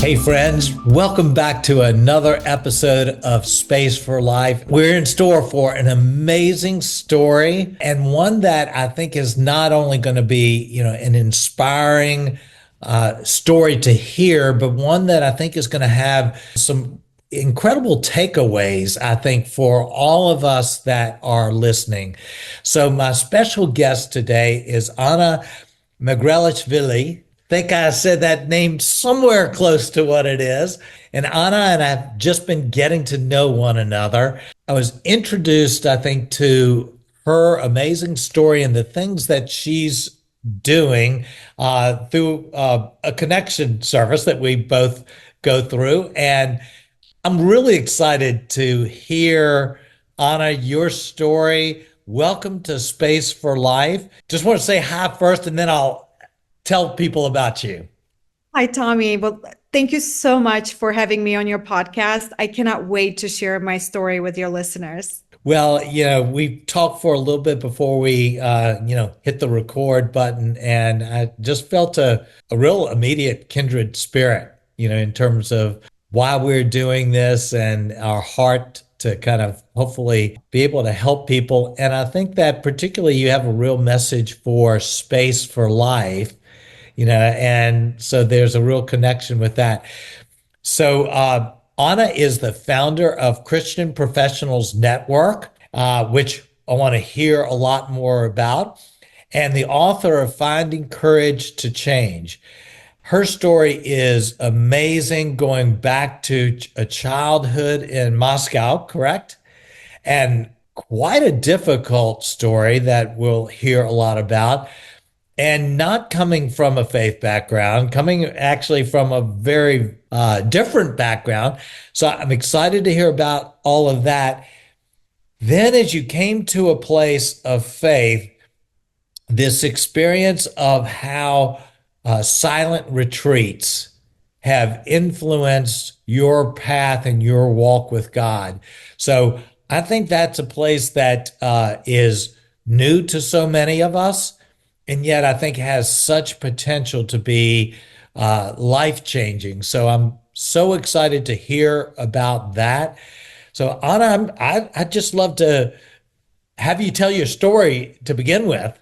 Hey friends, welcome back to another episode of Space for Life. We're in store for an amazing story, and one that I think is not only going to be, an inspiring story to hear, but one that I think is going to have some incredible takeaways, I think, for all of us that are listening. So my special guest today is Anna Megrelishvili. Think I said that name somewhere close to what it is. And Anna and I have just been getting to know one another. I was introduced, I think, to her amazing story and the things that she's doing through a connection service that we both go through. And I'm really excited to hear, Anna, your story. Welcome to Space for Life. Just want to say hi first, and then I'll tell people about you. Hi, Tommy. Well, thank you so much for having me on your podcast. I cannot wait to share my story with your listeners. Well, we talked for a little bit before we, hit the record button, and I just felt a real immediate kindred spirit, in terms of why we're doing this and our heart to kind of hopefully be able to help people. And I think that particularly you have a real message for Space for Life, and so there's a real connection with that. So Anna is the founder of Christian Professionals Network, which I want to hear a lot more about, and the author of Finding Courage to Change. Her story is amazing, going back to a childhood in Moscow, correct? And quite a difficult story that we'll hear a lot about, and not coming from a faith background, coming actually from a very different background. So I'm excited to hear about all of that. Then, as you came to a place of faith, this experience of how silent retreats have influenced your path and your walk with God. So I think that's a place that is new to so many of us, and yet I think has such potential to be life changing. So I'm so excited to hear about that. So Anna, I'd just love to have you tell your story to begin with.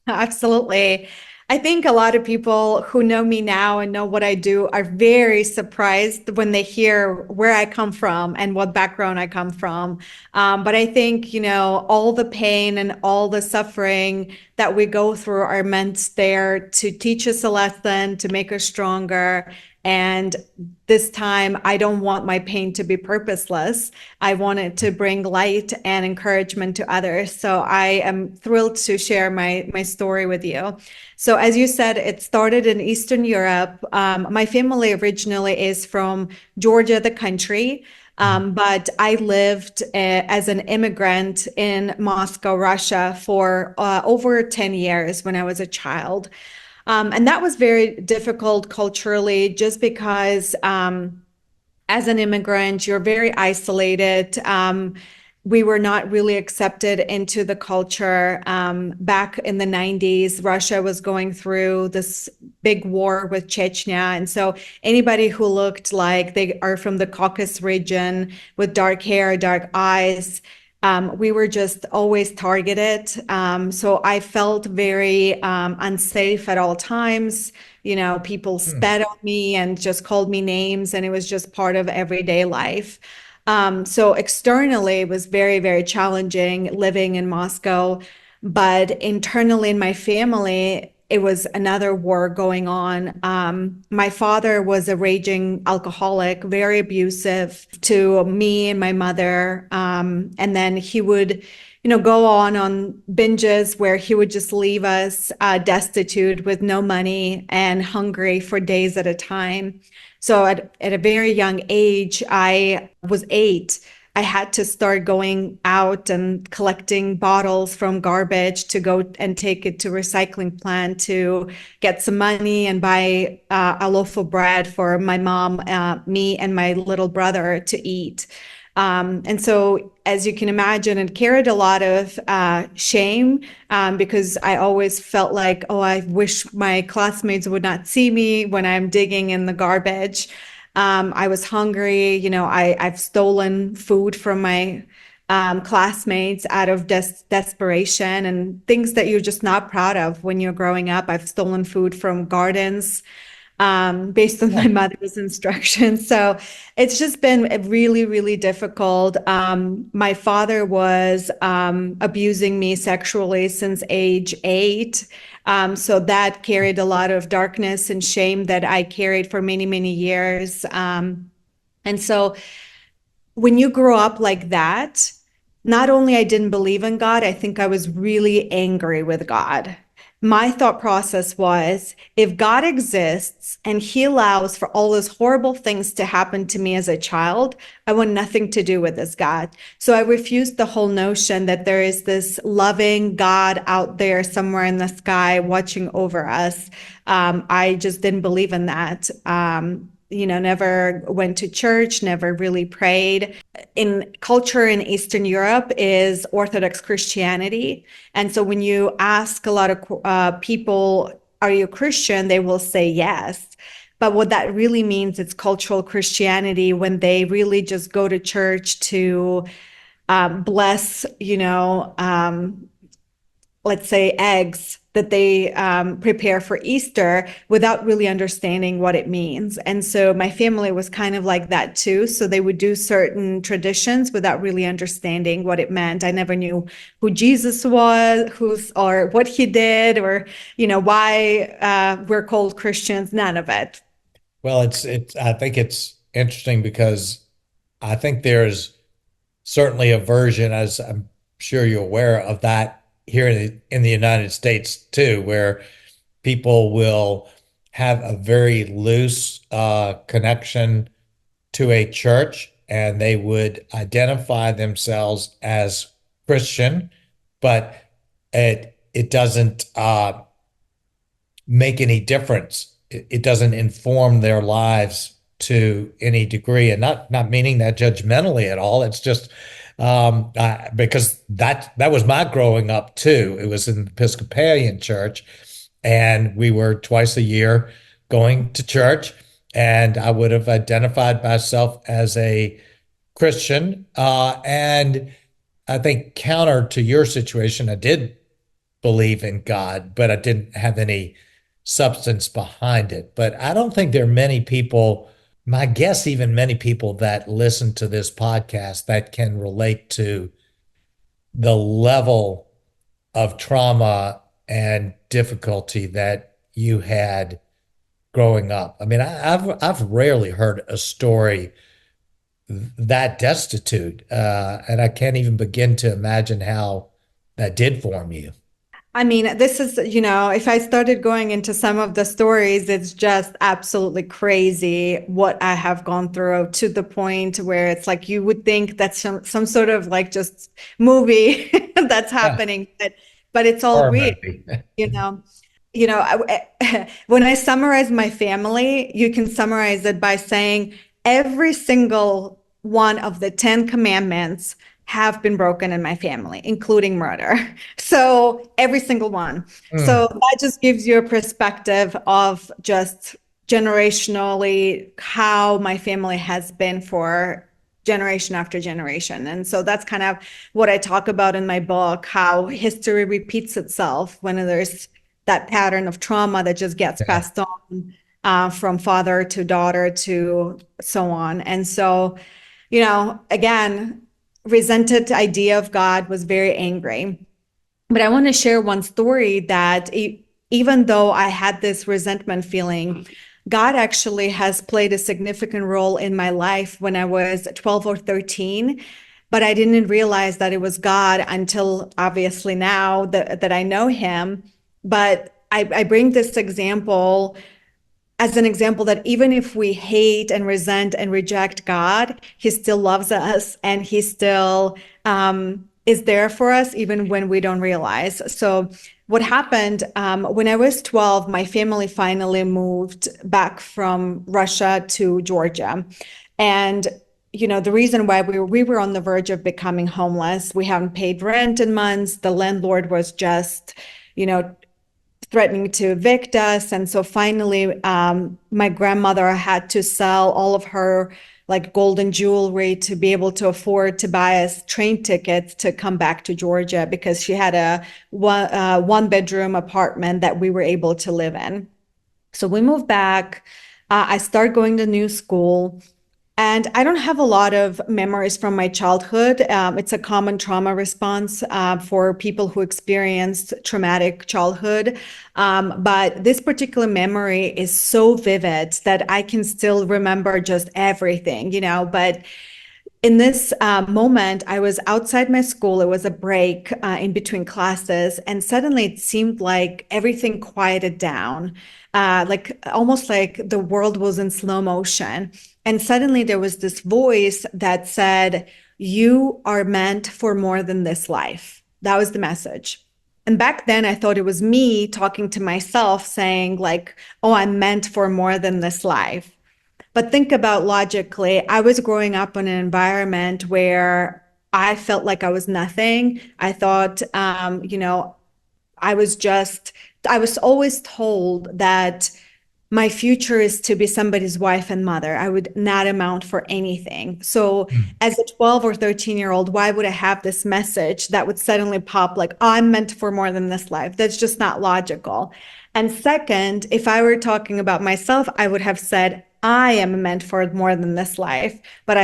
Absolutely. I think a lot of people who know me now and know what I do are very surprised when they hear where I come from and what background I come from. But I think, all the pain and all the suffering that we go through are meant there to teach us a lesson, to make us stronger. And this time, I don't want my pain to be purposeless. I want it to bring light and encouragement to others. So I am thrilled to share my story with you. So as you said, it started in Eastern Europe. My family originally is from Georgia, the country. But I lived as an immigrant in Moscow, Russia for over 10 years when I was a child. And that was very difficult culturally, just because as an immigrant, you're very isolated. We were not really accepted into the culture. Back in the 90s, Russia was going through this big war with Chechnya. And so anybody who looked like they are from the Caucasus region with dark hair, dark eyes, we were just always targeted. So I felt very unsafe at all times. People spat on me and just called me names, and it was just part of everyday life. So externally, it was very, very challenging living in Moscow. But internally in my family, it was another war going on. My father was a raging alcoholic, very abusive to me and my mother. And then he would, go on binges where he would just leave us destitute with no money and hungry for days at a time. So at a very young age, I was 8. I had to start going out and collecting bottles from garbage to go and take it to recycling plant to get some money and buy a loaf of bread for my mom, me, and my little brother to eat. And so, as you can imagine, it carried a lot of shame because I always felt like, oh, I wish my classmates would not see me when I'm digging in the garbage. I was hungry. I've stolen food from my classmates out of desperation and things that you're just not proud of when you're growing up. I've stolen food from gardens based on my mother's instructions. So it's just been really, really difficult. My father was abusing me sexually since age 8. So that carried a lot of darkness and shame that I carried for many, many years. And so when you grow up like that, not only I didn't believe in God, I think I was really angry with God. My thought process was, if God exists and he allows for all those horrible things to happen to me as a child, I want nothing to do with this God. So I refused the whole notion that there is this loving God out there somewhere in the sky watching over us. I just didn't believe in that. Never went to church, never really prayed. In culture in Eastern Europe is Orthodox Christianity. And so when you ask a lot of people, are you Christian? They will say yes. But what that really means, it's cultural Christianity when they really just go to church to bless, let's say eggs that they prepare for Easter without really understanding what it means. And so my family was kind of like that too. So they would do certain traditions without really understanding what it meant. I never knew who Jesus was, or what he did, or why we're called Christians. None of it. Well, I think it's interesting because I think there's certainly a version, as I'm sure you're aware of that here in the United States too, where people will have a very loose connection to a church and they would identify themselves as Christian, but it doesn't make any difference. It doesn't inform their lives to any degree, and not meaning that judgmentally at all. It's just because that was my growing up too. It was an Episcopalian church, and we were twice a year going to church, and I would have identified myself as a Christian. And I think counter to your situation, I did believe in God, but I didn't have any substance behind it. But I don't think there are many people, my guess, even many people that listen to this podcast that can relate to the level of trauma and difficulty that you had growing up. I mean, I've rarely heard a story that destitute, and I can't even begin to imagine how that did form you. I mean, this is, if I started going into some of the stories, it's just absolutely crazy what I have gone through, to the point where it's like you would think that's some sort of like just movie that's Yeah, happening, but it's all horror real, movie. you know. When I summarize my family, you can summarize it by saying every single one of the 10 commandments have been broken in my family, including murder. So every single one. Mm, So that just gives you a perspective of just generationally how my family has been for generation after generation. And so that's kind of what I talk about in my book, how history repeats itself when there's that pattern of trauma that just gets yeah. passed on from father to daughter to so on. And so, again, resented idea of God, was very angry. But I want to share one story that even though I had this resentment feeling, God actually has played a significant role in my life when I was 12 or 13. But I didn't realize that it was God until obviously now that I know him. But I bring this example as an example that even if we hate and resent and reject God, he still loves us, and he still is there for us even when we don't realize. So what happened when I was 12, my family finally moved back from Russia to Georgia. And the reason why we were on the verge of becoming homeless. We haven't paid rent in months. The landlord was just, you know, threatening to evict us. And so finally, my grandmother had to sell all of her like golden jewelry to be able to afford to buy us train tickets to come back to Georgia because she had a one bedroom apartment that we were able to live in. So we moved back. I started going to new school. And I don't have a lot of memories from my childhood. It's a common trauma response for people who experienced traumatic childhood. But this particular memory is so vivid that I can still remember just everything, But in this moment, I was outside my school. It was a break in between classes, and suddenly it seemed like everything quieted down, like almost like the world was in slow motion. And suddenly there was this voice that said, "You are meant for more than this life." That was the message. And back then, I thought it was me talking to myself saying, like, "Oh, I'm meant for more than this life." But think about logically, I was growing up in an environment where I felt like I was nothing. I thought, I was just, I was always told that my future is to be somebody's wife and mother. I would not amount for anything. So, Mm. as a 12 or 13-year-old, why would I have this message that would suddenly pop like, oh, I'm meant for more than this life? That's just not logical. And second, if I were talking about myself, I would have said, I am meant for more than this life. But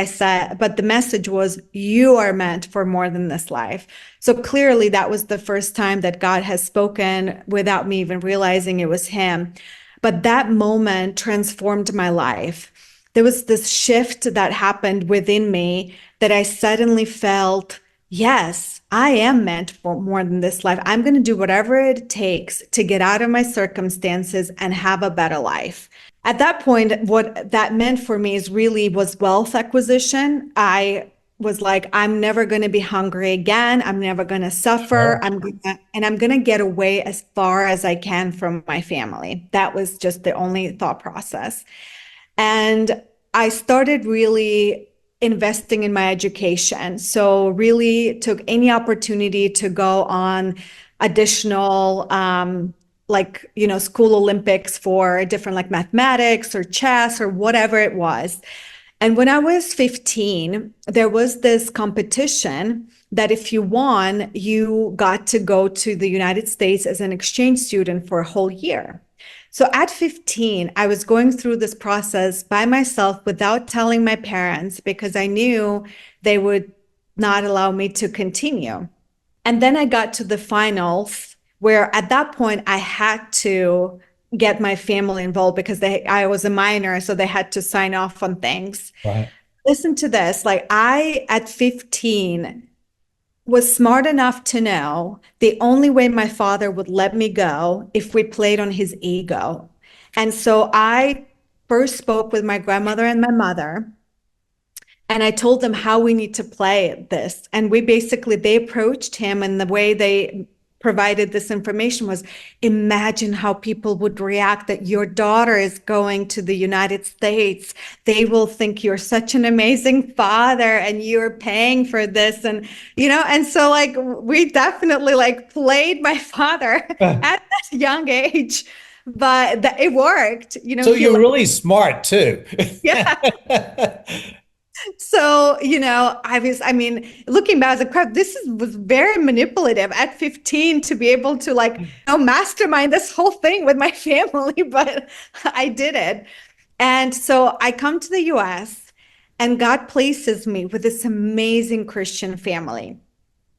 the message was, you are meant for more than this life. So clearly, that was the first time that God has spoken without me even realizing it was Him. But that moment transformed my life. There was this shift that happened within me that I suddenly felt, yes, I am meant for more than this life. I'm going to do whatever it takes to get out of my circumstances and have a better life. At that point, what that meant for me is really was wealth acquisition. I was like, I'm never going to be hungry again. I'm never going to suffer. Sure. I'm going to get away as far as I can from my family. That was just the only thought process. And I started really investing in my education. So really took any opportunity to go on additional school Olympics for different like mathematics or chess or whatever it was. And when I was 15, there was this competition that if you won, you got to go to the United States as an exchange student for a whole year. So at 15, I was going through this process by myself without telling my parents because I knew they would not allow me to continue. And then I got to the finals where at that point I had to get my family involved because I was a minor, so they had to sign off on things. Right. Listen to this. Like I, at 15, was smart enough to know the only way my father would let me go if we played on his ego. And so I first spoke with my grandmother and my mother, and I told them how we need to play this. And they approached him, and the way they provided this information was, imagine how people would react that your daughter is going to the United States. They will think you're such an amazing father and you're paying for this. And so like we definitely like played my father at that young age, but it worked. So He you're really smart too. yeah. So, looking back, I was like, crap, was very manipulative at 15 to be able to mastermind this whole thing with my family, but I did it. And so I come to the US and God places me with this amazing Christian family.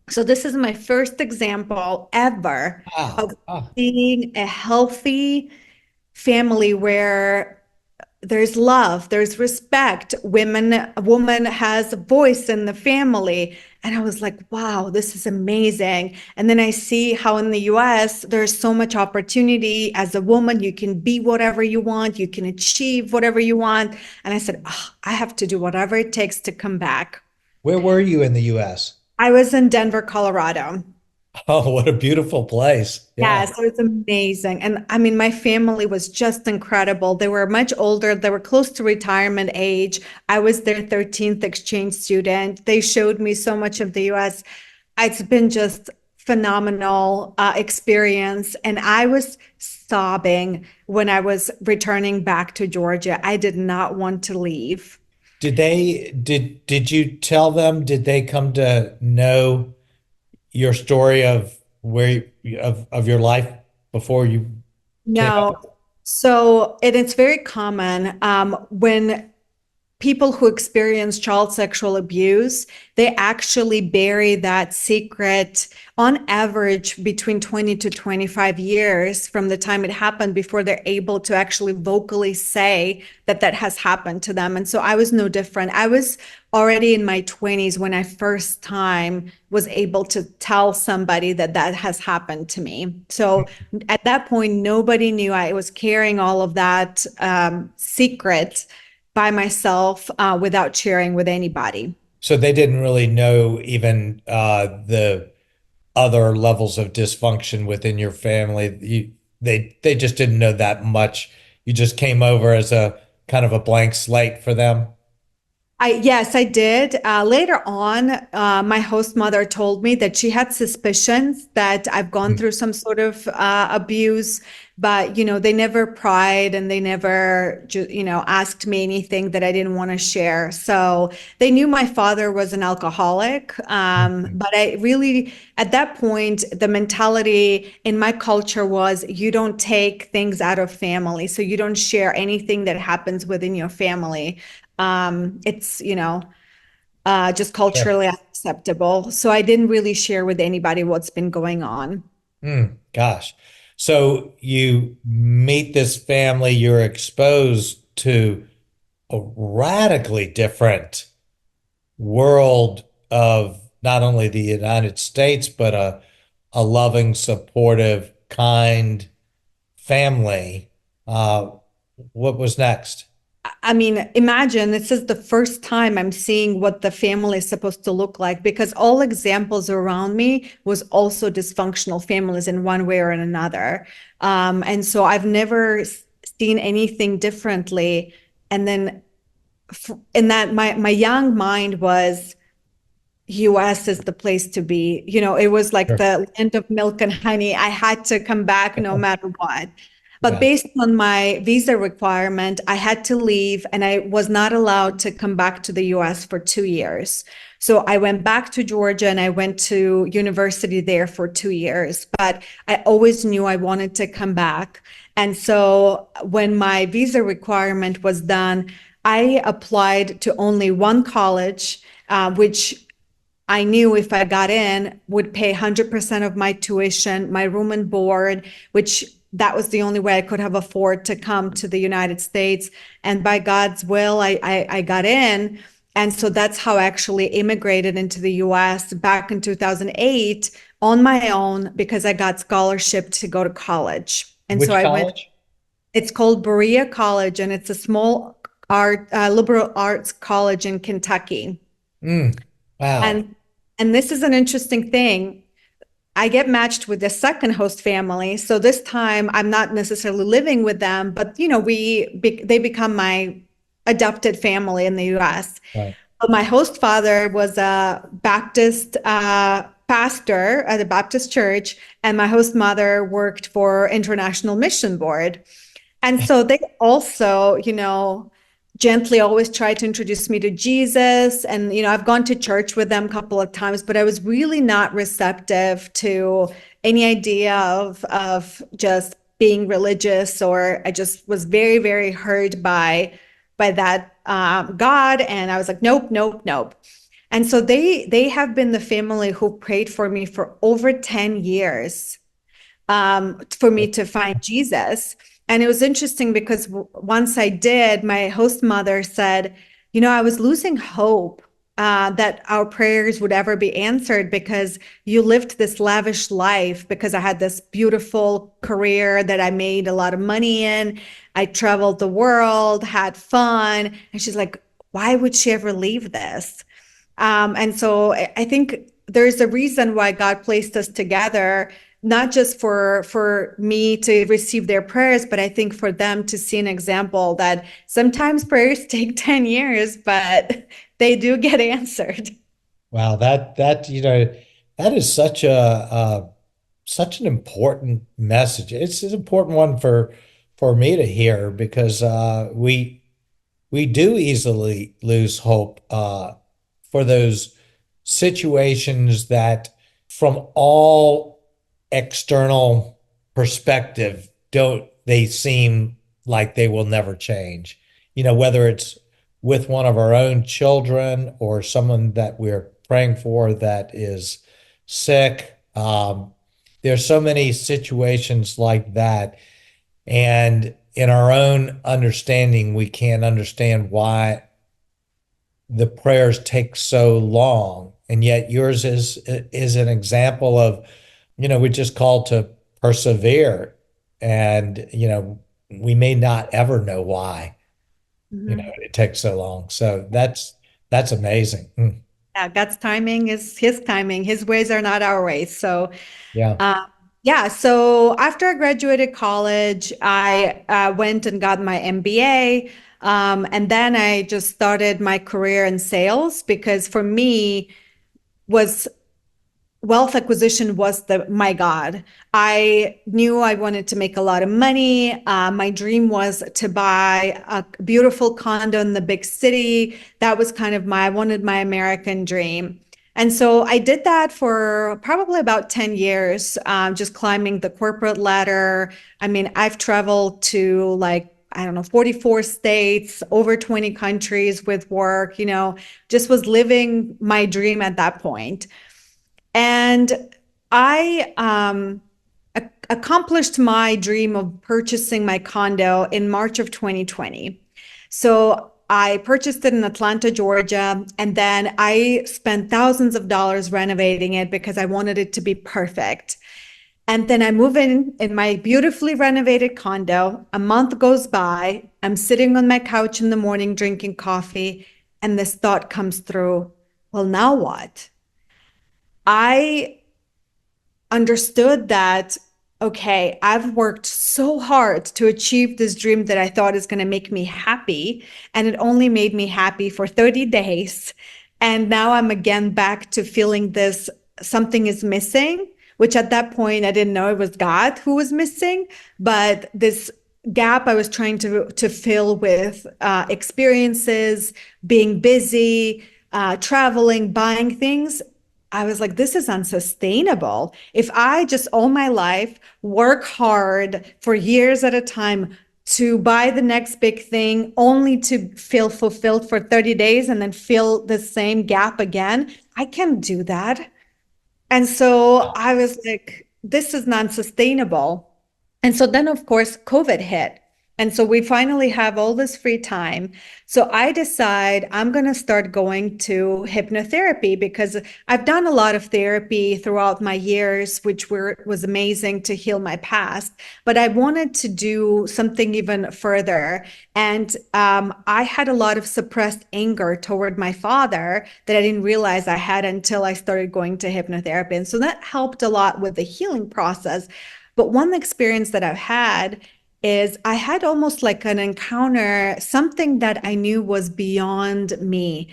So this is my first example ever Wow. of Oh, seeing a healthy family where there's love, there's respect, a woman has a voice in the family. And I was like, wow, this is amazing. And then I see how in the US, there's so much opportunity. As a woman, you can be whatever you want, you can achieve whatever you want. And I said, oh, I have to do whatever it takes to come back. where were you in the US? I was in Denver, Colorado. Oh, what a beautiful place. Yeah, Yeah. so it's amazing. And I mean, my family was just incredible. They were much older, they were close to retirement age. I was their 13th exchange student. They showed me so much of the US. It's been just phenomenal experience. And I was sobbing when I was returning back to Georgia. I did not want to leave. Did you tell them, did they come to know your story of of your life before you came No. over? So, and it's very common when people who experience child sexual abuse, they actually bury that secret on average between 20 to 25 years from the time it happened before they're able to actually vocally say that that has happened to them. And so I was no different. I was already in my 20s when I first time was able to tell somebody that that has happened to me. So at that point, nobody knew I was carrying all of that secret by myself without sharing with anybody. So they didn't really know even the other levels of dysfunction within your family. They just didn't know that much. You just came over as a kind of a blank slate for them. Yes, I did. Later on, my host mother told me that she had suspicions that I've gone Mm. through some sort of abuse, but they never pried and they never, asked me anything that I didn't want to share. So they knew my father was an alcoholic, but I really, at that point, the mentality in my culture was you don't take things out of family, so you don't share anything that happens within your family. It's, just Sure. culturally unacceptable. So I didn't really share with anybody what's been going on. Gosh. So you meet this family, you're exposed to a radically different world of not only the United States, but a loving, supportive, kind family. Uh, what was next? I mean, imagine this is the first time I'm seeing what the family is supposed to look like because all examples around me was also dysfunctional families in one way or in another. And so I've never seen anything differently. And then in that my young mind was US is the place to be. It was like Sure. the land of milk and honey. I had to come back no matter what. But Yeah. based on my visa requirement, I had to leave and I was not allowed to come back to the US for 2 years. So I went back to Georgia and I went to university there for 2 years. But I always knew I wanted to come back. And so when my visa requirement was done, I applied to only one college, which I knew if I got in would pay 100% of my tuition, my room and board, which that was the only way I could have afford to come to the United States. And by God's will, I got in. And so that's how I actually immigrated into the US back in 2008 on my own because I got scholarship to go to college. And so Which I went, college? it's called Berea College and it's a small liberal arts college in Kentucky. Mm, wow. And and this is an interesting thing. I get matched with the second host family. So this time I'm not necessarily living with them, but they become my adopted family in the US. Right. But my host father was a Baptist pastor at a Baptist church, and my host mother worked for International Mission Board. And so they also, gently always try to introduce me to Jesus. And, I've gone to church with them a couple of times, but I was really not receptive to any idea of just being religious, or I just was very, very hurt by that God. And I was like, nope, nope, nope. And so they have been the family who prayed for me for over 10 years for me to find Jesus. And it was interesting because once I did, my host mother said, I was losing hope that our prayers would ever be answered because you lived this lavish life, because I had this beautiful career that I made a lot of money in. I traveled the world, had fun. And she's like, why would she ever leave this? And so I think there's a reason why God placed us together, not just for me to receive their prayers, but I think for them to see an example that sometimes prayers take 10 years, but they do get answered. Wow, that that is such an important message. It's an important one for me to hear because we do easily lose hope for those situations that, from all external perspective, don't they seem like they will never change. Whether it's with one of our own children or someone that we're praying for that is sick. There's so many situations like that. And in our own understanding, we can't understand why the prayers take so long. And yet yours is an example of, we're just called to persevere. And, we may not ever know why, Mhm. it takes so long. So that's amazing. Yeah, God's timing is his timing. His ways are not our ways. So, Yeah. uh, yeah. So after I graduated college, I went and got my MBA. And then I just started my career in sales because for me was wealth acquisition was my God. I knew I wanted to make a lot of money. My dream was to buy a beautiful condo in the big city. That was kind of I wanted my American dream. And so I did that for probably about 10 years, just climbing the corporate ladder. I mean, I've traveled to like, I don't know, 44 states, over 20 countries with work, just was living my dream at that point. And I accomplished my dream of purchasing my condo in March of 2020. So I purchased it in Atlanta, Georgia, and then I spent thousands of dollars renovating it because I wanted it to be perfect. And then I move in my beautifully renovated condo. A month goes by. I'm sitting on my couch in the morning drinking coffee, and this thought comes through, well, now what? I understood that, okay, I've worked so hard to achieve this dream that I thought is going to make me happy. And it only made me happy for 30 days. And now I'm again back to feeling this something is missing, which at that point I didn't know it was God who was missing, but this gap I was trying to fill with experiences, being busy, traveling, buying things. I was like, this is unsustainable. If I just all my life work hard for years at a time to buy the next big thing, only to feel fulfilled for 30 days and then feel the same gap again, I can't do that. And so I was like, this is non sustainable. And so then, of course, COVID hit. And so we finally have all this free time. So I decide I'm going to start going to hypnotherapy because I've done a lot of therapy throughout my years, which was amazing to heal my past. But I wanted to do something even further. And I had a lot of suppressed anger toward my father that I didn't realize I had until I started going to hypnotherapy. And so that helped a lot with the healing process. But one experience that I've had is I had almost like an encounter, something that I knew was beyond me.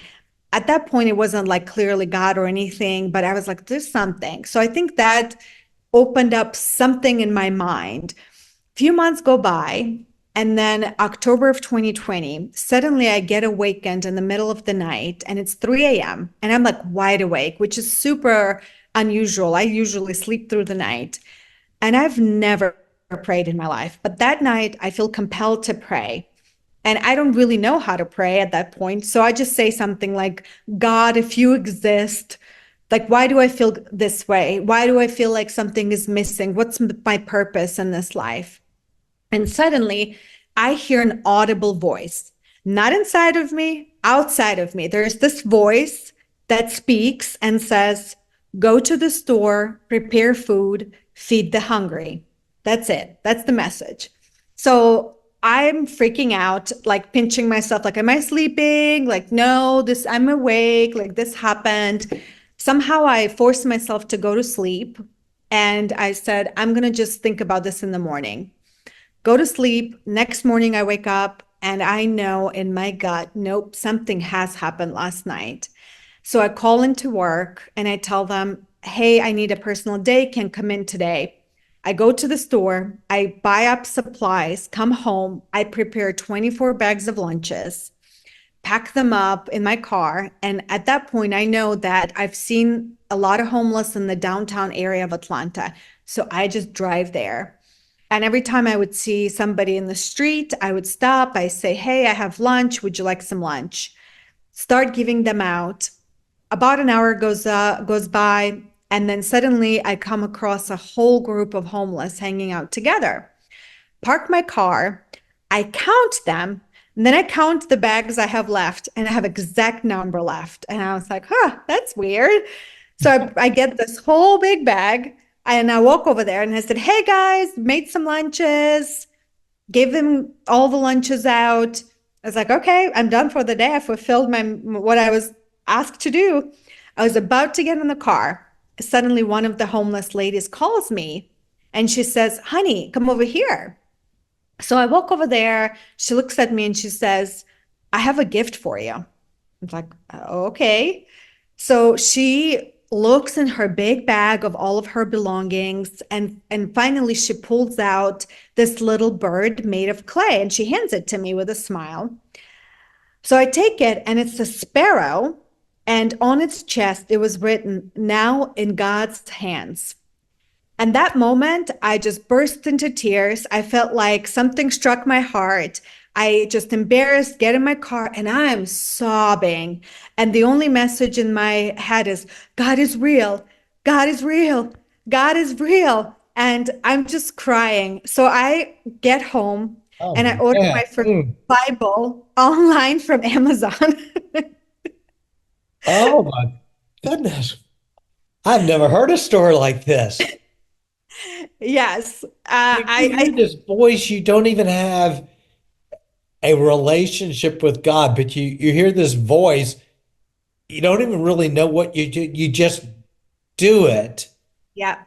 At that point, it wasn't like clearly God or anything, but I was like, there's something. So I think that opened up something in my mind. A few months go by, and then October of 2020, suddenly I get awakened in the middle of the night, and it's 3 a.m. and I'm like wide awake, which is super unusual. I usually sleep through the night. And I've never prayed in my life, but that night I feel compelled to pray. And I don't really know how to pray at that point. So I just say something like, God, if you exist, like, why do I feel this way? Why do I feel like something is missing? What's my purpose in this life? And suddenly I hear an audible voice, not inside of me, outside of me. There's this voice that speaks and says, go to the store, prepare food, feed the hungry. That's it. That's the message. So I'm freaking out, like pinching myself, like, am I sleeping? Like, no, I'm awake. Like, this happened. Somehow I forced myself to go to sleep. And I said, I'm going to just think about this in the morning. Go to sleep. Next morning, I wake up and I know in my gut, nope, something has happened last night. So I call into work and I tell them, hey, I need a personal day, can come in today. I go to the store, I buy up supplies, come home, I prepare 24 bags of lunches, pack them up in my car. And at that point, I know that I've seen a lot of homeless in the downtown area of Atlanta. So I just drive there. And every time I would see somebody in the street, I would stop. I say, hey, I have lunch. Would you like some lunch? Start giving them out. About an hour goes by, and then suddenly I come across a whole group of homeless hanging out together. Park my car, I count them, and then I count the bags I have left, and I have exact number left. And I was like, huh, that's weird. So I get this whole big bag, and I walk over there and I said, hey guys, made some lunches, gave them all the lunches out. I was like, okay, I'm done for the day. I fulfilled my what I was asked to do. I was about to get in the car. Suddenly, one of the homeless ladies calls me and she says, honey, come over here. So I walk over there. She looks at me and she says, I have a gift for you. I'm like, okay. So she looks in her big bag of all of her belongings and finally she pulls out this little bird made of clay and she hands it to me with a smile. So I take it and it's a sparrow and on its chest it was written, now in God's hands. And that moment, I just burst into tears. I felt like something struck my heart. I just embarrassed, get in my car, and I'm sobbing. And the only message in my head is, God is real. God is real. God is real. And I'm just crying. So I get home Oh and I order man. my first Bible online from Amazon. Oh my goodness. I've never heard a story like this. Yes. You hear this voice, you don't even have a relationship with God, but you hear this voice, you don't even really know what you do, you just do it. Yeah.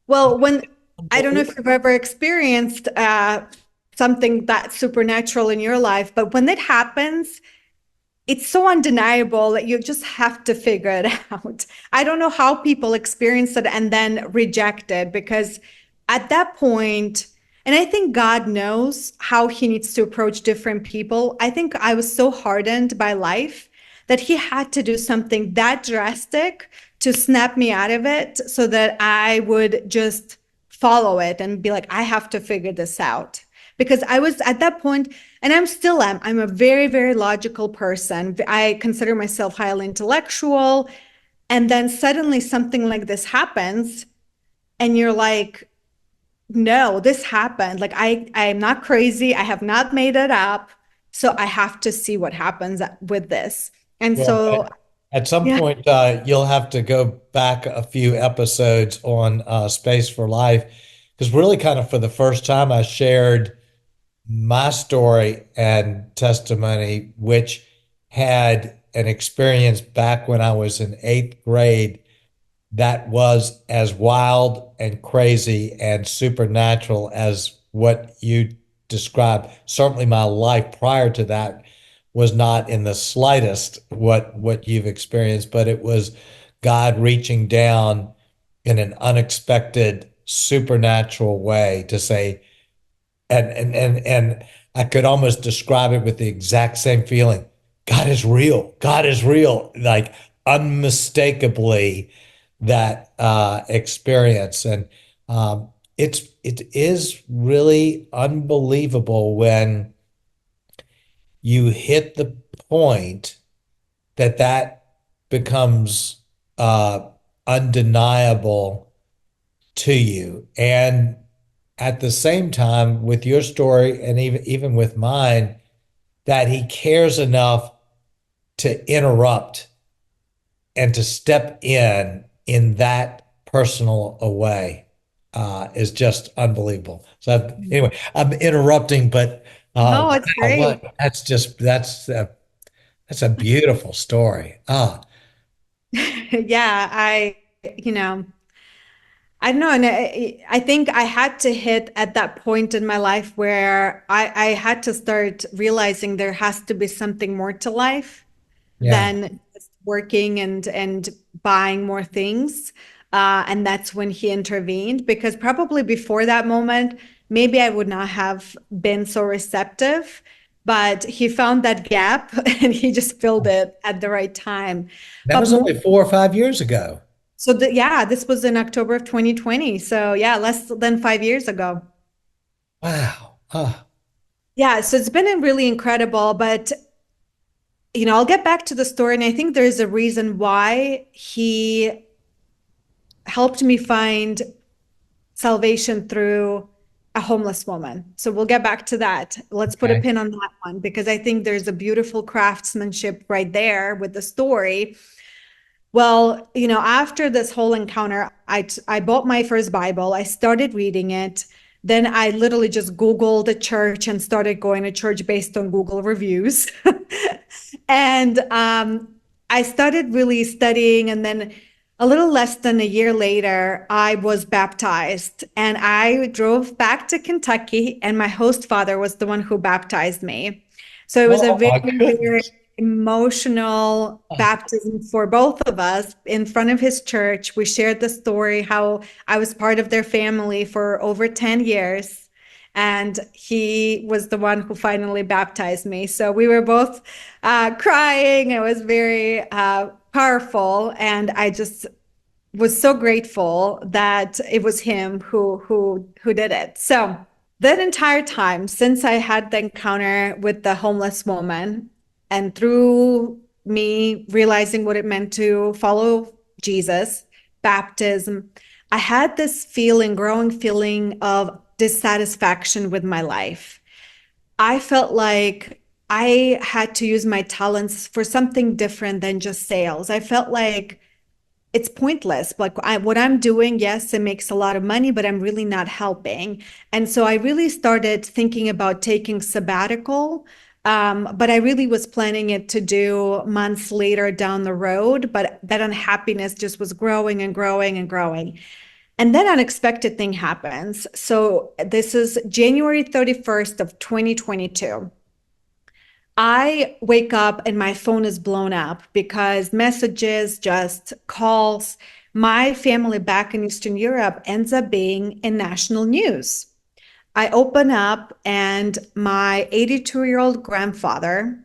Well, when I don't know if you've ever experienced something that supernatural in your life, but when it happens, it's so undeniable that you just have to figure it out. I don't know how people experience it and then reject it because at that point, and I think God knows how he needs to approach different people. I think I was so hardened by life that he had to do something that drastic to snap me out of it so that I would just follow it and be like, I have to figure this out. Because I was at that point, and I'm still am. I'm a very, very logical person. I consider myself highly intellectual. And then suddenly something like this happens, and you're like, no, this happened. Like I'm not crazy. I have not made it up. So I have to see what happens with this. And Well, so, at some yeah, point, you'll have to go back a few episodes on Space for Life, because really, kind of for the first time, I shared my story and testimony, which had an experience back when I was in eighth grade that was as wild and crazy and supernatural as what you described. Certainly, my life prior to that was not in the slightest what you've experienced, but it was God reaching down in an unexpected, supernatural way to say, and I could almost describe it with the exact same feeling. God is real. God is real. Like unmistakably that experience. And it is really unbelievable when you hit the point that becomes undeniable to you. And at the same time, with your story and even with mine, that he cares enough to interrupt and to step in that personal a way is just unbelievable. So anyway, I'm interrupting, but no, it's wow, great. that's a beautiful story. Ah, Yeah, you know, I don't know. And I think I had to hit at that point in my life where I had to start realizing there has to be something more to life Yeah. than just working and buying more things. And that's when he intervened, because probably before that moment, maybe I would not have been so receptive, but he found that gap and he just filled it at the right time. That But was more only 4 or 5 years ago. so yeah, this was in October of 2020. So yeah, less than 5 years ago. Wow. Oh, Yeah, so it's been really incredible, but I'll get back to the story, and I think there's a reason why he helped me find salvation through a homeless woman. So we'll get back to that. Let's put a okay. pin on that one because I think there's a beautiful craftsmanship right there with the story. Well, after this whole encounter, I bought my first Bible. I started reading it. Then I literally just Googled a church and started going to church based on Google reviews. And I started really studying. And then a little less than a year later, I was baptized. And I drove back to Kentucky, and my host father was the one who baptized me. So it was a Oh very, my very goodness. emotional baptism for both of us in front of his church. We shared the story how I was part of their family for over 10 years. And he was the one who finally baptized me. So we were both crying. It was very powerful. And I just was so grateful that it was him who did it. So that entire time since I had the encounter with the homeless woman, and through me realizing what it meant to follow Jesus, baptism, I had this feeling, growing feeling of dissatisfaction with my life. I felt like I had to use my talents for something different than just sales. I felt like it's pointless. Like what I'm doing, yes, it makes a lot of money, but I'm really not helping. And so I really started thinking about taking sabbatical. But I really was planning it to do months later down the road. But that unhappiness just was growing and growing and growing. And then unexpected thing happens. So this is January 31st of 2022. I wake up and my phone is blown up because messages, just calls. My family back in Eastern Europe ends up being in national news. I open up and my 82-year-old grandfather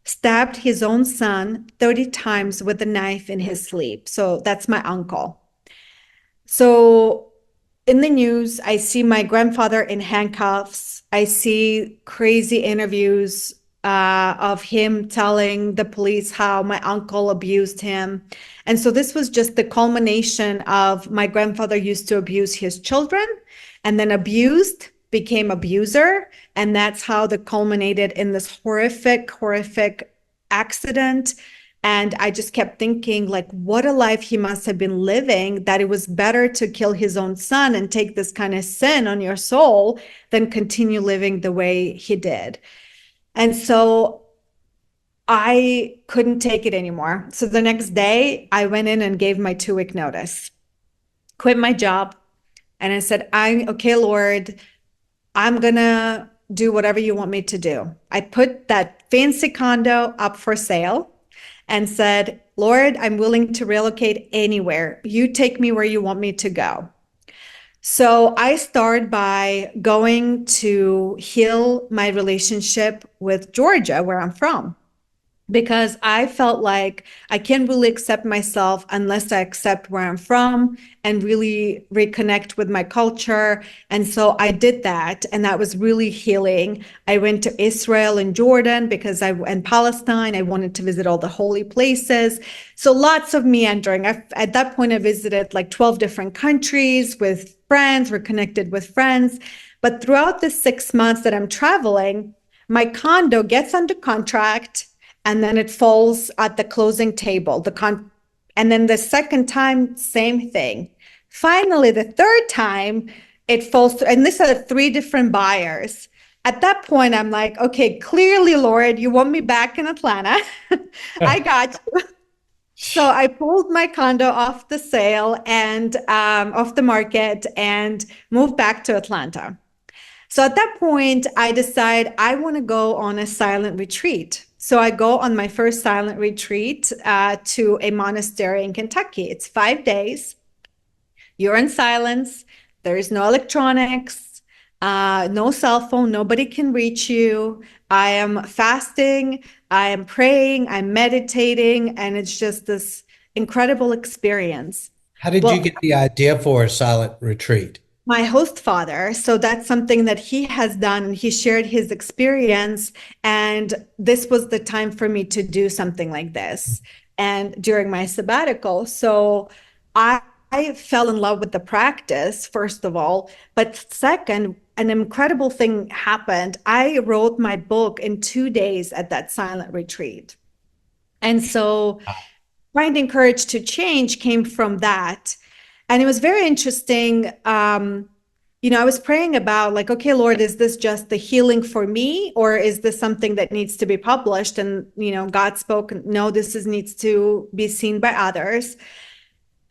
stabbed his own son 30 times with a knife in his sleep. So that's my uncle. So in the news, I see my grandfather in handcuffs. I see crazy interviews of him telling the police how my uncle abused him. And so this was just the culmination of my grandfather used to abuse his children, and then abused became abuser. And that's how the culminated in this horrific, horrific accident. And I just kept thinking, like, what a life he must have been living, that it was better to kill his own son and take this kind of sin on your soul than continue living the way he did. And so I couldn't take it anymore. So the next day, I went in and gave my 2 week notice, quit my job. And I said, I'm okay, Lord, I'm going to do whatever you want me to do. I put that fancy condo up for sale and said, Lord, I'm willing to relocate anywhere. You take me where you want me to go. So I start by going to heal my relationship with Georgia, where I'm from, because I felt like I can't really accept myself unless I accept where I'm from and really reconnect with my culture. And so I did that, and that was really healing. I went to Israel and Jordan and Palestine. I wanted to visit all the holy places. So lots of meandering. At that point, I visited like 12 different countries with friends, reconnected with friends. But throughout the 6 months that I'm traveling, my condo gets under contract, and then it falls at the closing table. And then the second time, same thing. Finally, the third time, it falls through, and these are 3 different buyers. At that point, I'm like, okay, clearly, Lord, you want me back in Atlanta. I got you. So I pulled my condo off the sale and off the market and moved back to Atlanta. So at that point, I decide I want to go on a silent retreat. So I go on my first silent retreat to a monastery in Kentucky. It's 5 days. You're in silence. There is no electronics, no cell phone. Nobody can reach you. I am fasting. I am praying. I'm meditating. And it's just this incredible experience. How did you Well, get the idea for a silent retreat? my host father, so that's something that he has done, and he shared his experience, and this was the time for me to do something like this and during my sabbatical. So I fell in love with the practice, first of all, but second, an incredible thing happened. I wrote my book in 2 days at that silent retreat. And so finding courage to change came from that. And it was very interesting. I was praying about, like, okay, Lord, is this just the healing for me, or is this something that needs to be published? And, God spoke, no, needs to be seen by others.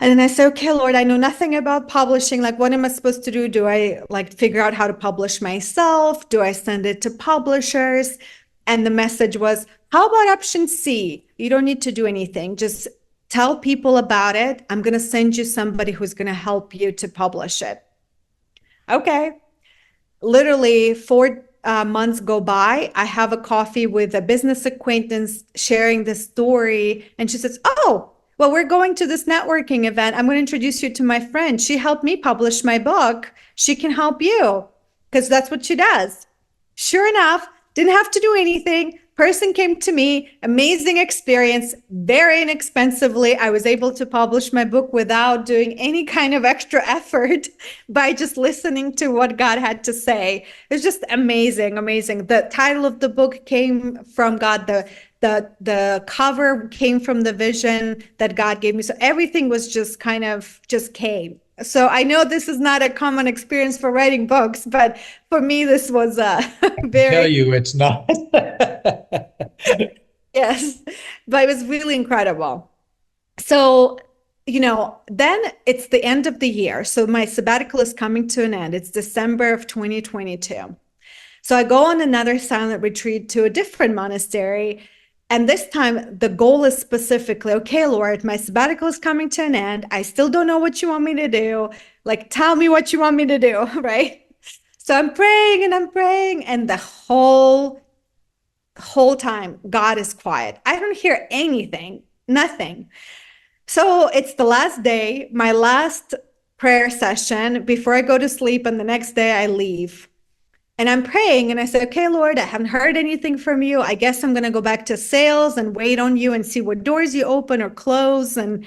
And then I said, okay, Lord, I know nothing about publishing. Like, what am I supposed to do? Do I like figure out how to publish myself? Do I send it to publishers? And the message was, how about option C? You don't need to do anything. Just tell people about it. I'm going to send you somebody who's going to help you to publish it. Okay. Literally 4 months go by. I have a coffee with a business acquaintance sharing this story. And she says, oh, well, we're going to this networking event. I'm going to introduce you to my friend. She helped me publish my book. She can help you because that's what she does. Sure enough, didn't have to do anything. Person came to me, amazing experience, very inexpensively. I was able to publish my book without doing any kind of extra effort by just listening to what God had to say. It was just amazing, amazing. The title of the book came from God. The cover came from the vision that God gave me. So everything was just kind of just came. So I know this is not a common experience for writing books, but for me, this was a Tell very, you it's not. yes, but it was really incredible. So, then it's the end of the year. So my sabbatical is coming to an end. It's December of 2022. So I go on another silent retreat to a different monastery. And this time, the goal is specifically, okay, Lord, my sabbatical is coming to an end. I still don't know what you want me to do. Like, tell me what you want me to do, right? So I'm praying and I'm praying, and the whole time, God is quiet. I don't hear anything, nothing. So it's the last day, my last prayer session before I go to sleep, and the next day I leave. And I'm praying and I said, okay, Lord, I haven't heard anything from you. I guess I'm going to go back to sales and wait on you and see what doors you open or close. And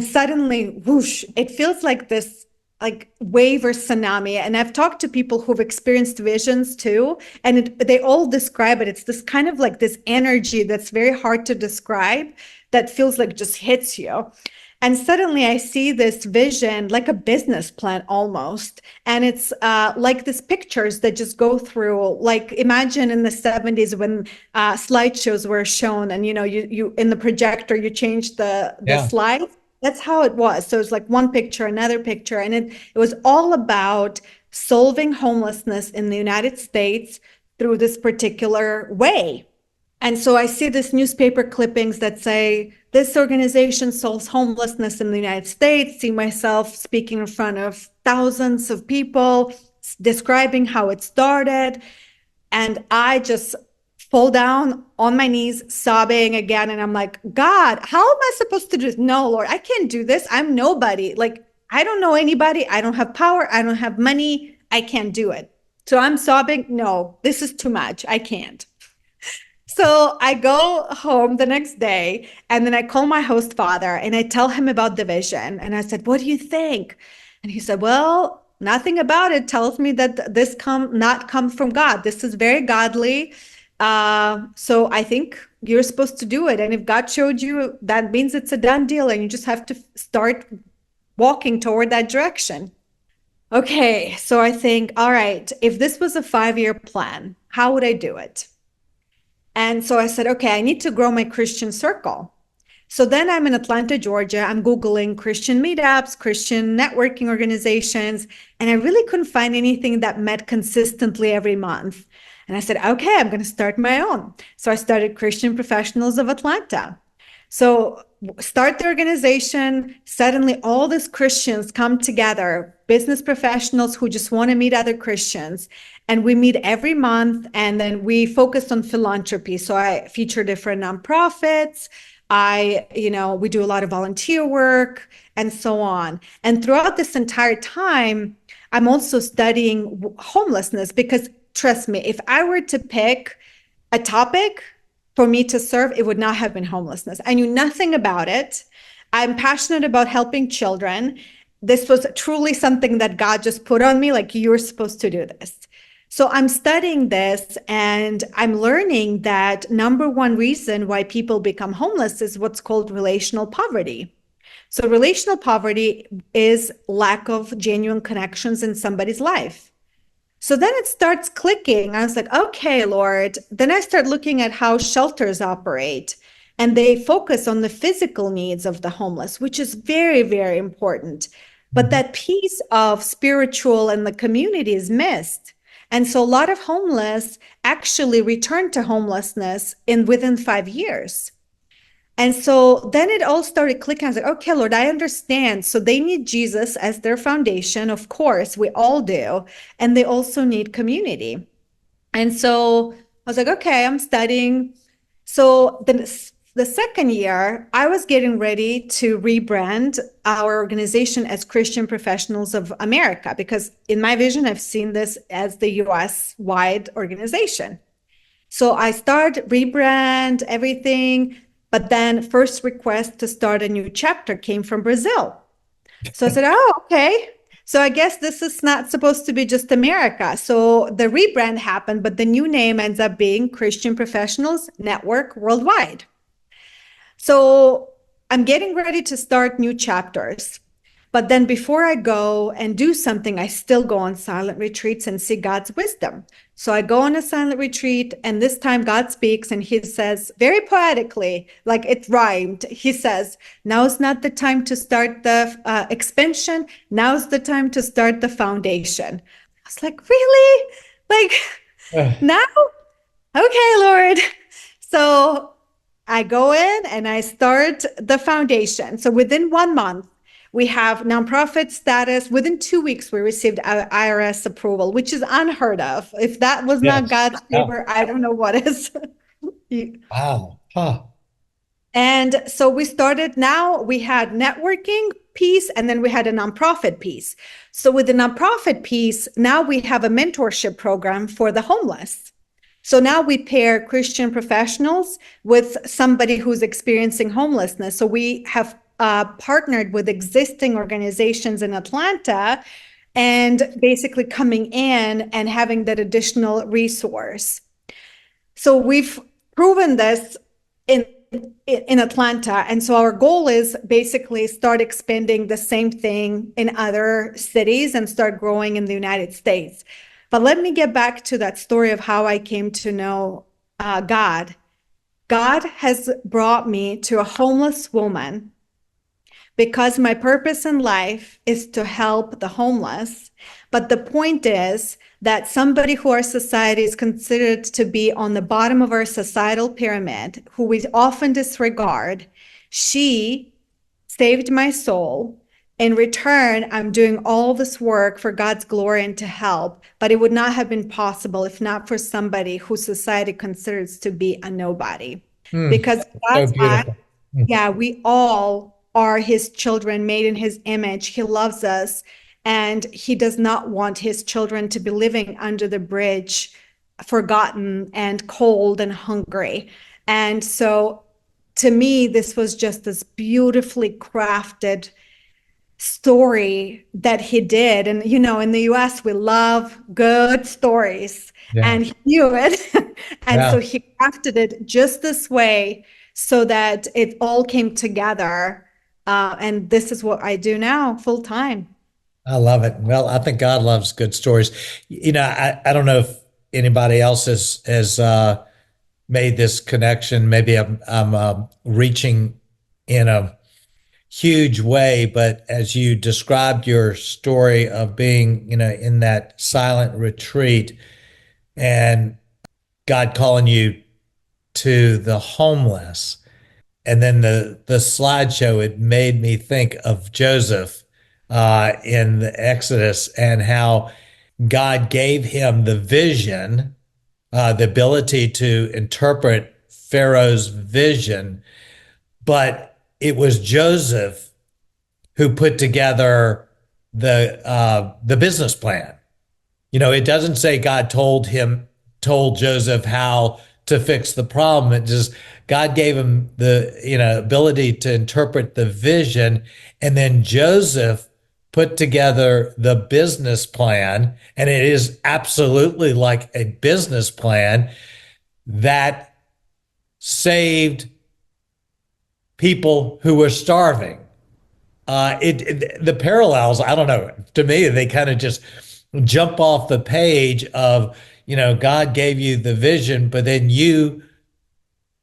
suddenly, whoosh, it feels like this like wave or tsunami. And I've talked to people who've experienced visions too, and they all describe it. It's this kind of like this energy that's very hard to describe that feels like just hits you. And suddenly I see this vision, like a business plan almost. And it's like these pictures that just go through, like imagine in the 70s when slideshows were shown and, you in the projector, you change the Yeah. slide. That's how it was. So it's like one picture, another picture. And it was all about solving homelessness in the United States through this particular way. And so I see this newspaper clippings that say, this organization solves homelessness in the United States, see myself speaking in front of thousands of people, describing how it started. And I just fall down on my knees, sobbing again. And I'm like, God, how am I supposed to do this? No, Lord, I can't do this. I'm nobody. Like, I don't know anybody. I don't have power. I don't have money. I can't do it. So I'm sobbing. No, this is too much. I can't. So I go home the next day and then I call my host father and I tell him about the vision. And I said, what do you think? And he said, well, nothing about it tells me that this not come from God. This is very godly. So I think you're supposed to do it. And if God showed you, that means it's a done deal and you just have to start walking toward that direction. Okay, so I think, all right, if this was a 5-year plan, how would I do it? And so I said, okay, I need to grow my Christian circle. So then I'm in Atlanta, Georgia. I'm Googling Christian meetups, Christian networking organizations, and I really couldn't find anything that met consistently every month. And I said, okay, I'm going to start my own. So I started Christian Professionals of Atlanta. So start the organization. Suddenly, all these Christians come together, business professionals who just want to meet other Christians. And we meet every month. And then we focused on philanthropy. So I feature different nonprofits. We do a lot of volunteer work and so on. And throughout this entire time, I'm also studying homelessness because trust me, if I were to pick a topic for me to serve, it would not have been homelessness. I knew nothing about it. I'm passionate about helping children. This was truly something that God just put on me, like, you're supposed to do this. So I'm studying this and I'm learning that number one reason why people become homeless is what's called relational poverty. So relational poverty is lack of genuine connections in somebody's life. So then it starts clicking. I was like, okay, Lord. Then I start looking at how shelters operate, and they focus on the physical needs of the homeless, which is very, very important. But Mhm. that piece of spiritual and the community is missed. And so a lot of homeless actually return to homelessness in within 5 years. And so then it all started clicking. I was like, okay, Lord, I understand. So they need Jesus as their foundation. Of course, we all do. And they also need community. And so I was like, okay, I'm studying. So the second year, I was getting ready to rebrand our organization as Christian Professionals of America, because in my vision, I've seen this as the US wide organization. So I start rebrand everything, but then first request to start a new chapter came from Brazil. So I said, oh, okay. So I guess this is not supposed to be just America. So the rebrand happened, but the new name ends up being Christian Professionals Network Worldwide. So I'm getting ready to start new chapters. But then before I go and do something, I still go on silent retreats and see God's wisdom. So I go on a silent retreat, and this time God speaks and he says, very poetically, like it rhymed, he says, now's not the time to start the expansion. Now's the time to start the foundation. I was like, really? Like, now? Okay, Lord. So I go in and I start the foundation. So within 1 month, we have nonprofit status. Within 2 weeks, we received our IRS approval, which is unheard of. If that was not Yes. God's Oh, favor, I don't know what is. wow. Huh. And so we started, now we had networking piece and then we had a nonprofit piece. So with the nonprofit piece, now we have a mentorship program for the homeless. So now we pair Christian professionals with somebody who's experiencing homelessness. So we have partnered with existing organizations in Atlanta and basically coming in and having that additional resource. So we've proven this in Atlanta. And so our goal is basically start expanding the same thing in other cities and start growing in the United States. But let me get back to that story of how I came to know God. God has brought me to a homeless woman because my purpose in life is to help the homeless. But the point is that somebody who our society is considered to be on the bottom of our societal pyramid, who we often disregard, she saved my soul. In return, I'm doing all this work for God's glory and to help, but it would not have been possible if not for somebody who society considers to be a nobody. Hmm. Because So God's eye, beautiful. Hmm. yeah, we all are his children made in his image. He loves us and he does not want his children to be living under the bridge, forgotten and cold and hungry. And so to me, this was just this beautifully crafted story that he did. And, you know, in the US, we love good stories, Yeah. and he knew it. And so Yeah. he crafted it just this way so that it all came together. And this is what I do now full time. I love it. Well, I think God loves good stories. I don't know if anybody else has made this connection. Maybe I'm reaching in a huge way. But as you described your story of being, in that silent retreat and God calling you to the homeless, and then the slideshow, it made me think of Joseph in the Exodus and how God gave him the vision, the ability to interpret Pharaoh's vision, but it was Joseph who put together the business plan. It doesn't say God told Joseph how to fix the problem. It just God gave him the ability to interpret the vision, and then Joseph put together the business plan, and it is absolutely like a business plan that saved people who were starving. The parallels, I don't know, to me they kind of just jump off the page of, God gave you the vision, but then you've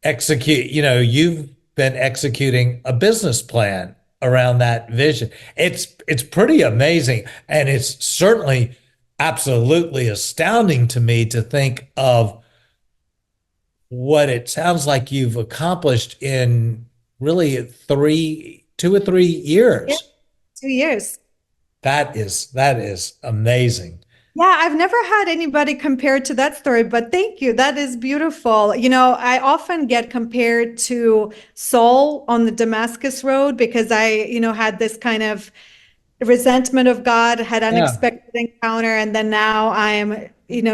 been executing a business plan around that vision. It's pretty amazing, and it's certainly absolutely astounding to me to think of what it sounds like you've accomplished in really 2 or 3 years. Yeah, 2 years. That is amazing. Yeah, I've never had anybody compared to that story, but thank you. That is beautiful. I often get compared to Saul on the Damascus Road because I had this kind of resentment of God, had Yeah, unexpected encounter, and then now I'm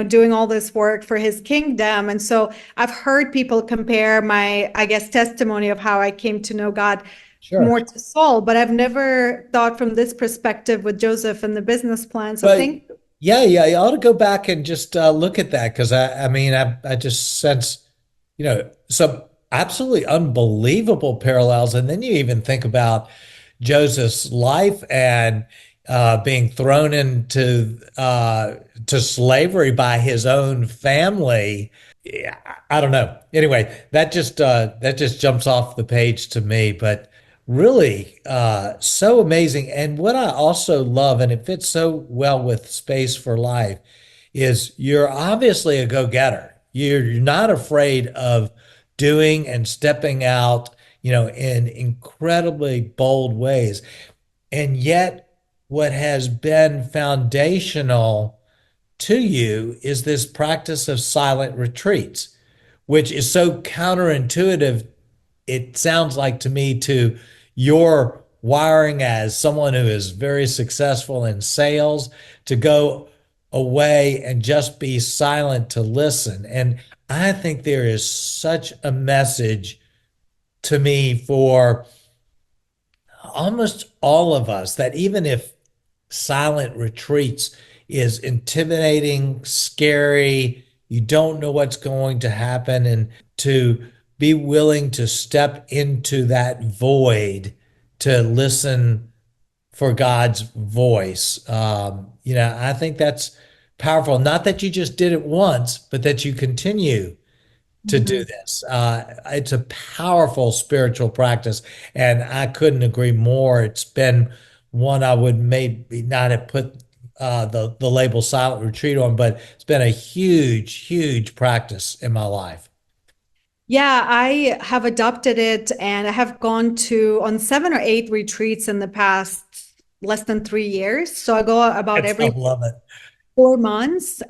doing all this work for his kingdom. And so I've heard people compare my, I guess, testimony of how I came to know God sure. more to Saul, but I've never thought from this perspective with Joseph and the business plan. So But thank yeah, yeah, you ought to go back and just look at that because I mean, I just sense, some absolutely unbelievable parallels. And then you even think about Joseph's life and being thrown into to slavery by his own family. Yeah, I don't know. Anyway, that just jumps off the page to me, but really so amazing. And what I also love, and it fits so well with Space for Life, is you're obviously a go-getter. You're not afraid of doing and stepping out, in incredibly bold ways. And yet, what has been foundational to you is this practice of silent retreats, which is so counterintuitive, it sounds like to me, to your wiring as someone who is very successful in sales, to go away and just be silent to listen. And I think there is such a message to me for almost all of us that even if silent retreats is intimidating, scary, you don't know what's going to happen, and to be willing to step into that void to listen for God's voice. I think that's powerful. Not that you just did it once, but that you continue to do you. this. It's a powerful spiritual practice, and I couldn't agree more. It's been one I would maybe not have put the label silent retreat on, but it's been a huge, huge practice in my life. Yeah, I have adopted it and I have gone to on 7 or 8 retreats in the past less than 3 years. So I go about I every love it. 4 months.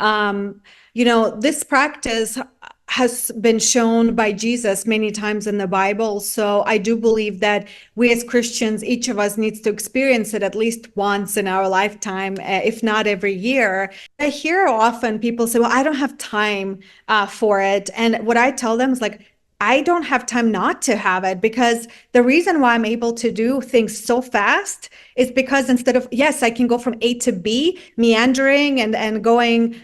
This practice has been shown by Jesus many times in the Bible. So I do believe that we as Christians, each of us needs to experience it at least once in our lifetime, if not every year. I hear often people say, well, I don't have time for it. And what I tell them is like, I don't have time not to have it because the reason why I'm able to do things so fast is because instead of, yes, I can go from A to B, meandering and going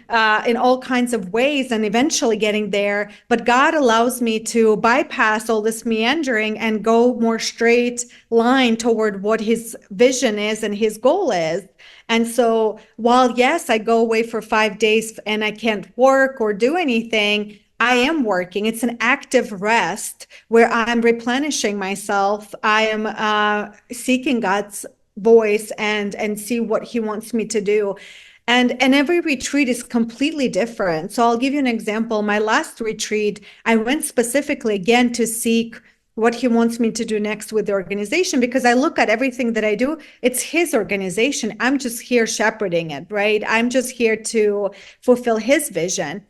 in all kinds of ways and eventually getting there. But God allows me to bypass all this meandering and go more straight line toward what his vision is and his goal is. And so while, yes, I go away for 5 days and I can't work or do anything, I am working. It's an active rest where I'm replenishing myself. I am seeking God's voice and see what He wants me to do. And every retreat is completely different. So I'll give you an example. My last retreat, I went specifically again to seek what He wants me to do next with the organization, because I look at everything that I do, it's His organization. I'm just here shepherding it, right? I'm just here to fulfill His vision.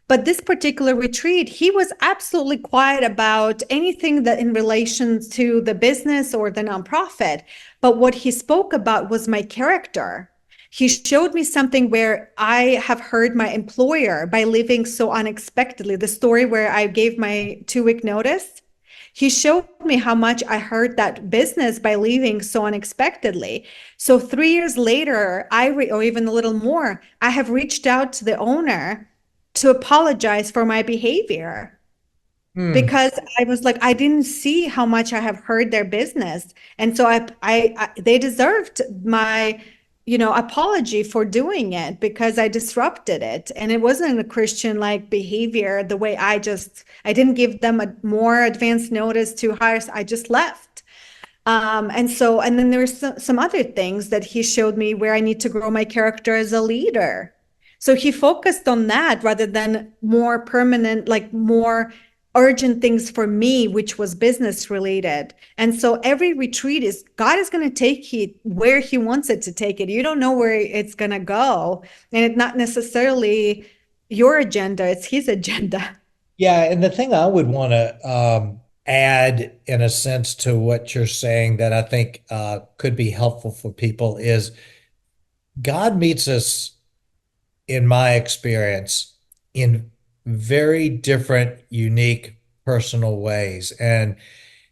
But this particular retreat, he was absolutely quiet about anything that in relation to the business or the nonprofit. But what he spoke about was my character. He showed me something where I have heard my employer by leaving so unexpectedly, the story where I gave my 2 week notice. He showed me how much I hurt that business by leaving so unexpectedly. So 3 years later, or even a little more, I have reached out to the owner to apologize for my behavior, Hmm. because I was like, I didn't see how much I have hurt their business. And so they deserved my, apology for doing it because I disrupted it. And it wasn't a Christian like behavior the way I didn't give them a more advanced notice to hire. I just left. And then there's some other things that he showed me where I need to grow my character as a leader. So he focused on that rather than more permanent, like more urgent things for me, which was business related. And so every retreat is God is going to take you where He wants it to take it. You don't know where it's going to go. And it's not necessarily your agenda, it's His agenda. Yeah, and the thing I would want to add, in a sense, to what you're saying that I think could be helpful for people is God meets us, in my experience, in very different, unique, personal ways. And,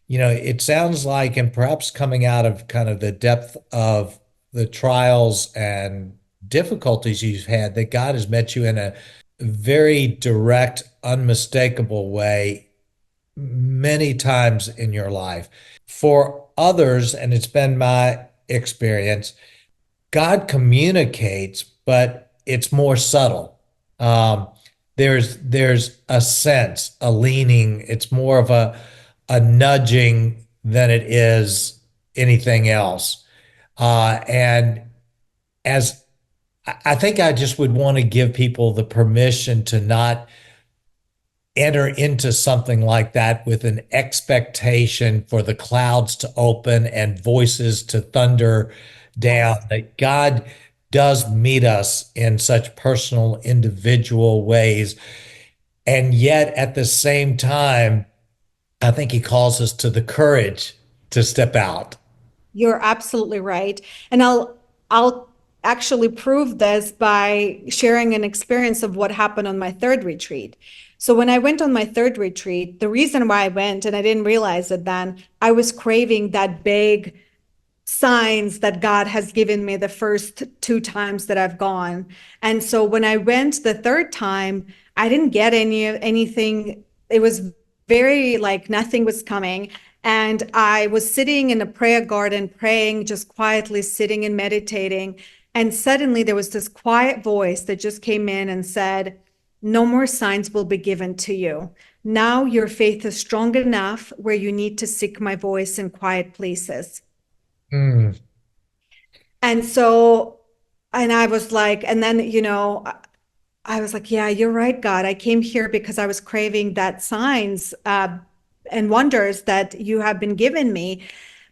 it sounds like, and perhaps coming out of kind of the depth of the trials and difficulties you've had, that God has met you in a very direct, unmistakable way many times in your life. For others, and it's been my experience, God communicates, but it's more subtle. Um, there's a sense, a leaning. It's more of a nudging than it is anything else. And as I think I just would want to give people the permission to not enter into something like that with an expectation for the clouds to open and voices to thunder down, Yes. that God does meet us in such personal, individual ways. And yet, at the same time, I think He calls us to the courage to step out. You're absolutely right. And I'll actually prove this by sharing an experience of what happened on my third retreat. So when I went on my third retreat, the reason why I went, and I didn't realize it then, I was craving that big signs that God has given me the first 2 times that I've gone. And so when I went the third time, I didn't get anything. It was very like nothing was coming. And I was sitting in a prayer garden, praying, just quietly sitting and meditating. And suddenly there was this quiet voice that just came in and said, no more signs will be given to you. Now your faith is strong enough where you need to seek my voice in quiet places. Mm, And so, and I was like, and then, I was like, yeah, you're right, God. I came here because I was craving that signs and wonders that you have been given me.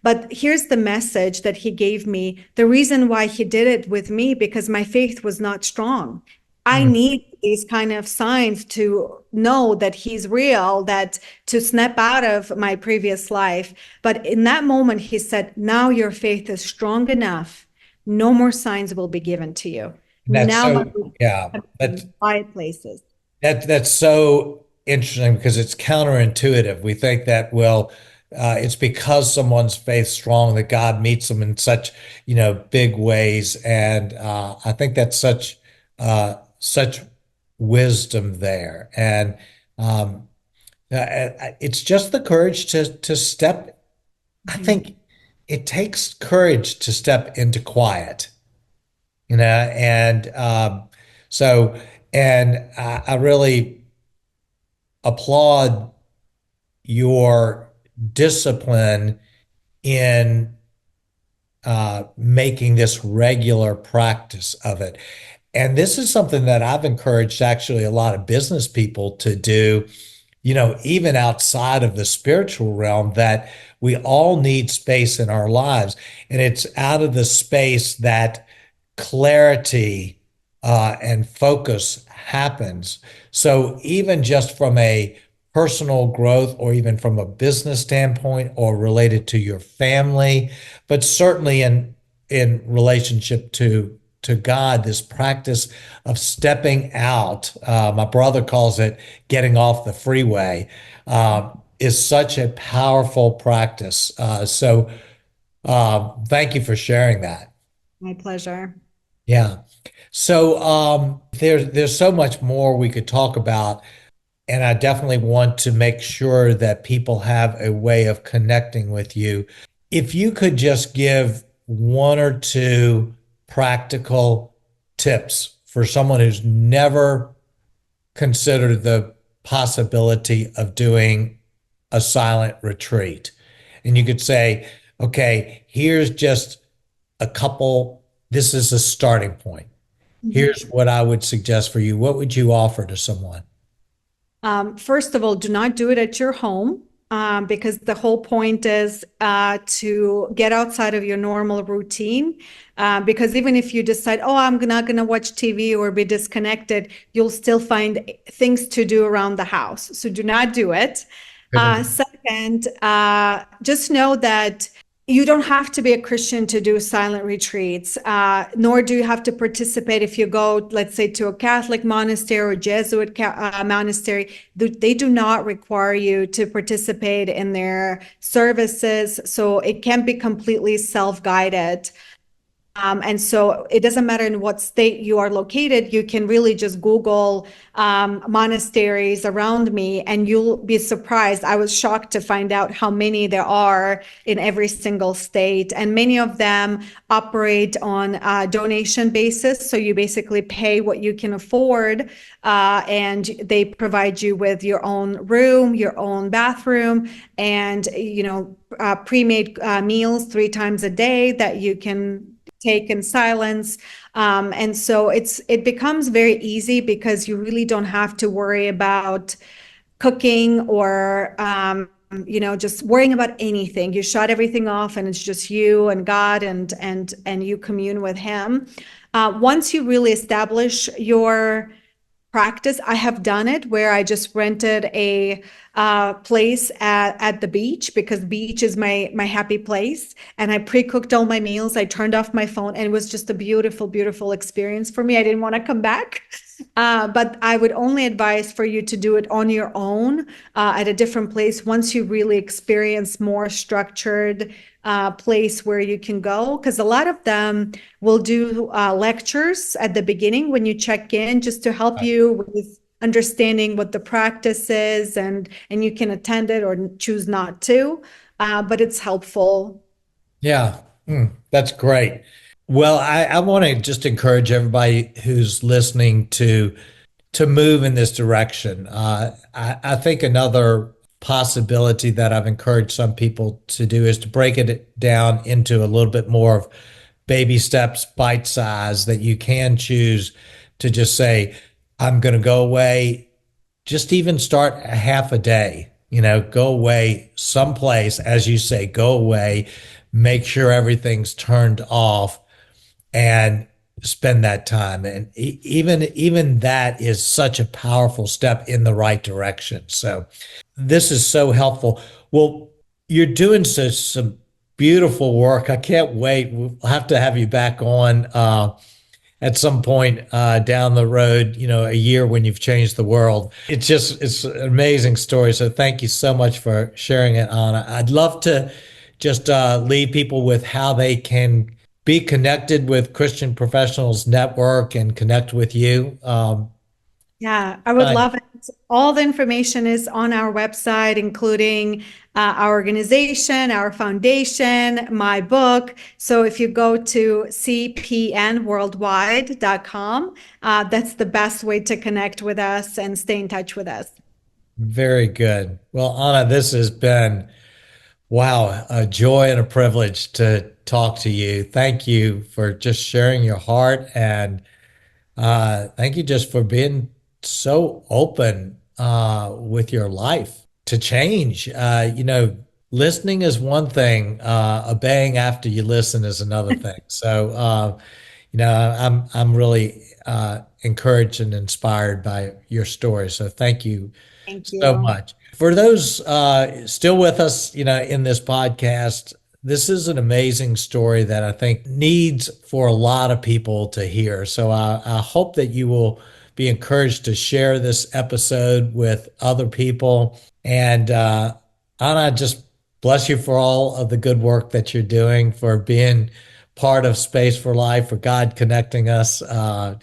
But here's the message that He gave me. The reason why He did it with me, because my faith was not strong. I mm. need these kind of signs to know that He's real, that to snap out of my previous life. But in that moment, He said, now your faith is strong enough. No more signs will be given to you. That's Now so, yeah. That's in quiet places. that's so interesting because it's counterintuitive. We think that, well, it's because someone's faith strong that God meets them in such, big ways, and I think that's such wisdom there, and it's just the courage to step. I Mhm. think it takes courage to step into quiet, and so, and I really applaud your discipline in making this regular practice of it. And this is something that I've encouraged actually a lot of business people to do, even outside of the spiritual realm, that we all need space in our lives. And it's out of the space that clarity and focus happens. So even just from a personal growth or even from a business standpoint or related to your family, but certainly in relationship to God, this practice of stepping out, my brother calls it getting off the freeway, is such a powerful practice. So thank you for sharing that. My pleasure. Yeah. So there's so much more we could talk about, and I definitely want to make sure that people have a way of connecting with you. If you could just give one or two practical tips for someone who's never considered the possibility of doing a silent retreat, and you could say, okay, here's just a couple, this is a starting point. Mhm. Here's what I would suggest for you. What would you offer to someone? First of all, do not do it at your home, because the whole point is to get outside of your normal routine. Because even if you decide, oh, I'm not going to watch TV or be disconnected, you'll still find things to do around the house. So do not do it. Second, just know that you don't have to be a Christian to do silent retreats, nor do you have to participate if you go, let's say, to a Catholic monastery or Jesuit monastery. They do not require you to participate in their services, so it can be completely self-guided. And so it doesn't matter in what state you are located, you can really just Google monasteries around me and you'll be surprised. I was shocked to find out how many there are in every single state. And many of them operate on a donation basis. So you basically pay what you can afford, and they provide you with your own room, your own bathroom, and pre-made meals 3 times a day that you can take in silence. And so it becomes very easy because you really don't have to worry about cooking or just worrying about anything. You shut everything off and it's just you and God, and you commune with him. Once you really establish your practice, I have done it where I just rented a place at the beach, because beach is my happy place, and I pre-cooked all my meals. I turned off my phone, and it was just a beautiful, beautiful experience for me. I didn't want to come back. But I would only advise for you to do it on your own, at a different place, once you really experience more structured place where you can go. Because a lot of them will do lectures at the beginning when you check in, just to help you with understanding what the practice is, and you can attend it or choose not to. But it's helpful. Yeah, that's great. Well, I want to just encourage everybody who's listening to move in this direction. I think another possibility that I've encouraged some people to do is to break it down into a little bit more of baby steps, bite size, that you can choose to just say, I'm going to go away, just even start a half a day, go away someplace, as you say, go away, make sure everything's turned off and spend that time. And even that is such a powerful step in the right direction. So this is so helpful. Well, you're doing some beautiful work. I can't wait. We'll have to have you back on at some point down the road, a year when you've changed the world. It's an amazing story. So thank you so much for sharing it, Anna. I'd love to just leave people with how they can be connected with Christian Professionals Network and connect with you. Yeah, I would love it. All the information is on our website, including our organization, our foundation, my book. So if you go to cpnworldwide.com, that's the best way to connect with us and stay in touch with us. Very good. Well, Anna, this has been, wow, a joy and a privilege to talk to you. Thank you for just sharing your heart, and thank you just for being so open with your life to change. Listening is one thing, obeying after you listen is another thing. So, I'm really encouraged and inspired by your story. So, thank you Thank so you. much. For those still with us, in this podcast, this is an amazing story that I think needs for a lot of people to hear. So I hope that you will be encouraged to share this episode with other people. And Anna, just bless you for all of the good work that you're doing, for being part of Space for Life, for God connecting us.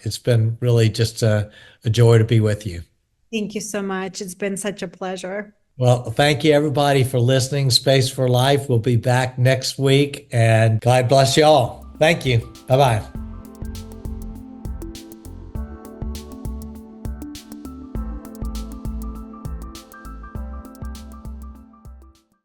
It's been really just a joy to be with you. Thank you so much. It's been such a pleasure. Well, thank you everybody for listening. Space for Life. We'll be back next week, and God bless you all. Thank you. Bye bye.